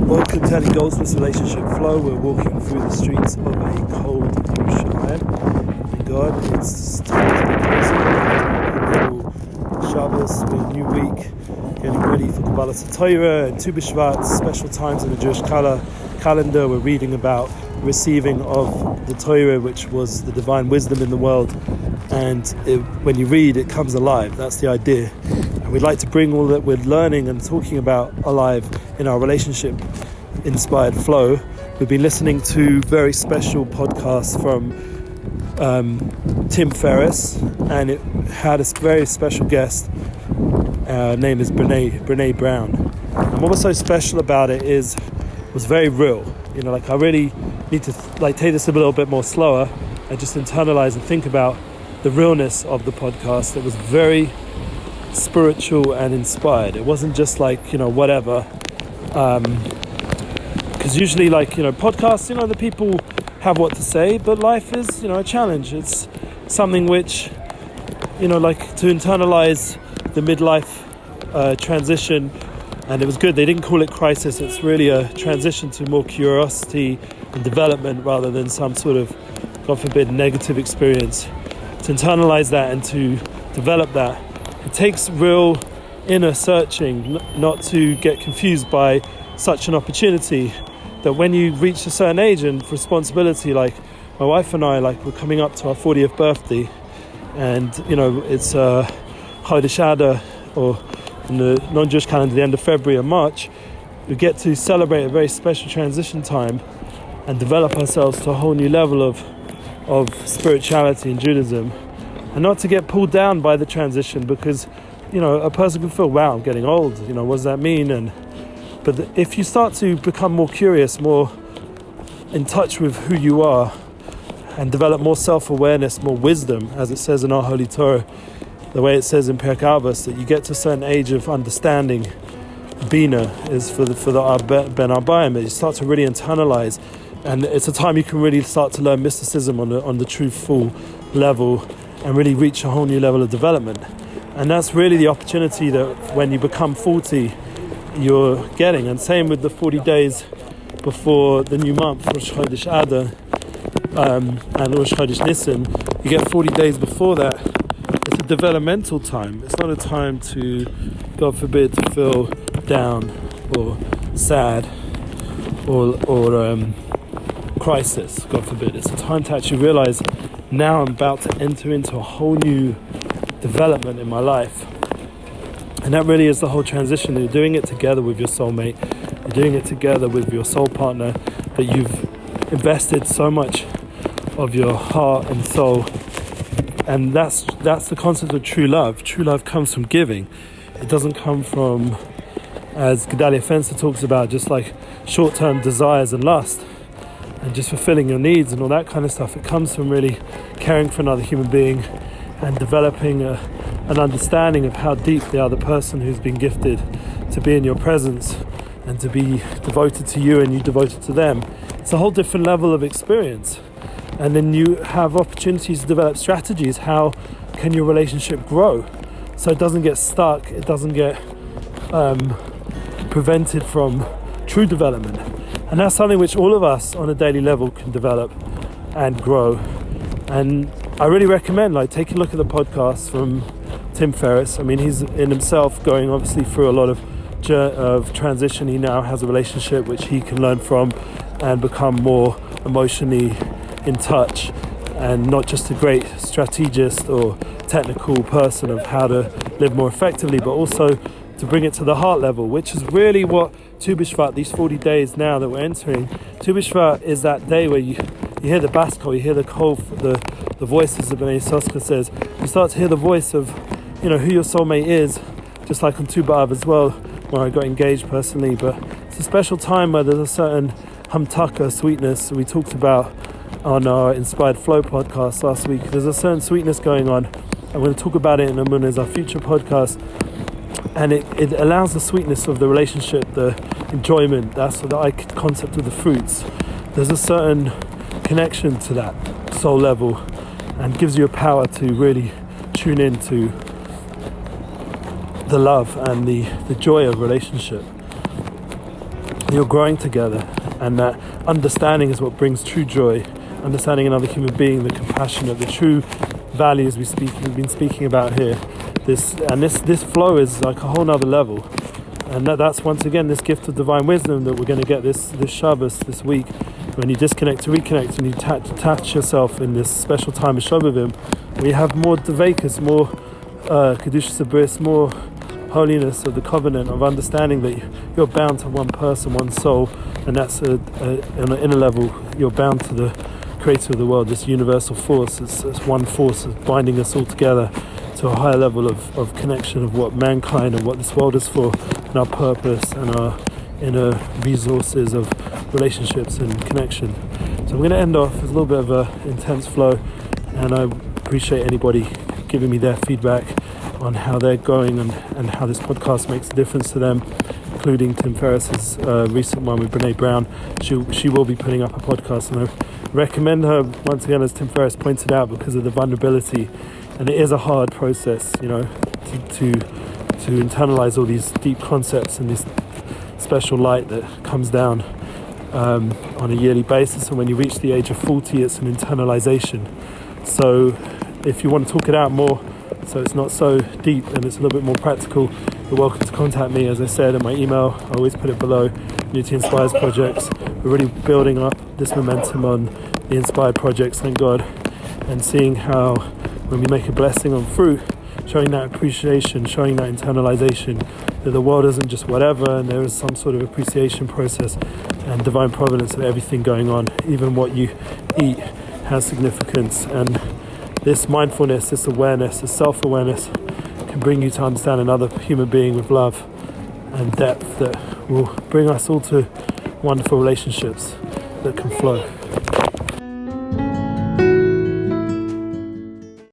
Welcome to Ellie Goldsmith's Relationship Flow. We're walking through the streets of a cold Yerushalayim. Thank God, it's time to be Shabbos, we're a new week, getting ready for Kabbalas Torah and Tu B'Shvat, special times in the Jewish calendar. We're reading about receiving of the Torah, which was the divine wisdom in the world, and when you read, it comes alive. That's the idea. And we'd like to bring all that we're learning and talking about alive in our relationship inspired flow. We've been listening to very special podcasts from Tim Ferriss, and it had a very special guest. Her name is Brene Brown. And what was so special about it was very real. You know, I really need to take this a little bit more slower and just internalize and think about the realness of the podcast. It was very spiritual and inspired. It wasn't just whatever. Because usually podcasts, the people have what to say, but life is, a challenge. It's something which, to internalize the midlife transition. And it was good. They didn't call it crisis. It's really a transition to more curiosity and development rather than some sort of, God forbid, negative experience. To internalize that and to develop that, it takes real inner searching, not to get confused by such an opportunity. That when you reach a certain age and responsibility, like my wife and I, we're coming up to our 40th birthday, and it's Chodesh Adar, or in the non-Jewish calendar, the end of February and March, we get to celebrate a very special transition time and develop ourselves to a whole new level of spirituality in Judaism, and not to get pulled down by the transition, because a person can feel, wow, I'm getting old, what does that mean? But if you start to become more curious, more in touch with who you are, and develop more self-awareness, more wisdom, as it says in our Holy Torah, the way it says in Perek Avos, that you get to a certain age of understanding, Bina is for the Ben Arbayim, you start to really internalize, and it's a time you can really start to learn mysticism on the true full level, and really reach a whole new level of development. And that's really the opportunity that when you become 40, you're getting. And same with the 40 days before the new month, Rosh Chodesh Adar and Rosh Chodesh Nisan, you get 40 days before that. It's a developmental time. It's not a time to, God forbid, to feel down or sad or crisis, God forbid. It's a time to actually realize, now I'm about to enter into a whole new development in my life. And that really is the whole transition. You're doing it together with your soulmate. You're doing it together with your soul partner that you've invested so much of your heart and soul. And that's the concept of true love. True love comes from giving. It doesn't come from, as Gedalia Fenster talks about, just short-term desires and lust and just fulfilling your needs and all that kind of stuff. It comes from really caring for another human being and developing an understanding of how deep the other person who's been gifted to be in your presence and to be devoted to you and you devoted to them. It's a whole different level of experience. And then you have opportunities to develop strategies. How can your relationship grow so it doesn't get stuck, it doesn't get prevented from true development? And that's something which all of us on a daily level can develop and grow. And I really recommend taking a look at the podcast from Tim Ferriss. I mean, he's in himself going obviously through a lot of transition. He now has a relationship which he can learn from and become more emotionally in touch, and not just a great strategist or technical person of how to live more effectively, but also to bring it to the heart level, which is really what Tu B'Shvat, these 40 days now that we're entering. Tu B'Shvat is that day where you hear the bas kol, you hear the kol, the voices of B'nai Yissaschar says, you start to hear the voice of who your soulmate is, just like on Tu B'Av as well, where I got engaged personally. But it's a special time where there's a certain hamtaka, sweetness, we talked about on our Inspired Flow podcast last week. There's a certain sweetness going on. I'm going to talk about it in Amun as our future podcast. And it allows the sweetness of the relationship, the enjoyment, that's the concept of the fruits. There's a certain connection to that soul level and gives you a power to really tune into the love and the joy of relationship. you're growing together, and that understanding is what brings true joy. Understanding another human being, the compassionate, the true values we've been speaking about here. This flow is like a whole nother level, and that's once again this gift of divine wisdom that we're going to get this Shabbos, this week, when you disconnect to reconnect, and you attach yourself in this special time of Shabbatim. We have more Devekas, more Kedushas Bris, more holiness of the covenant, of understanding that you're bound to one person, one soul, and that's on an inner level, you're bound to the creator of the world, this universal force. It's one force of binding us all together to a higher level of connection of what mankind and what this world is for, and our purpose and our inner resources of relationships and connection. So I'm going to end off with a little bit of an intense flow, and I appreciate anybody giving me their feedback on how they're going and how this podcast makes a difference to them, including Tim Ferriss's recent one with Brene Brown. She will be putting up a podcast, and I recommend her once again, as Tim Ferriss pointed out, because of the vulnerability, and it is a hard process, to internalize all these deep concepts and this special light that comes down on a yearly basis. And when you reach the age of 40, it's an internalization. So if you want to talk it out more, so it's not so deep and it's a little bit more practical, you're welcome to contact me, as I said, in my email. I always put it below. Unity Inspires Projects. We're really building up this momentum on the Inspired Projects, thank God, and seeing how when we make a blessing on fruit, showing that appreciation, showing that internalization, that the world isn't just whatever, and there is some sort of appreciation process and divine providence of everything going on. Even what you eat has significance, and this mindfulness, this awareness, this self-awareness can bring you to understand another human being with love and depth that will bring us all to wonderful relationships that can flow.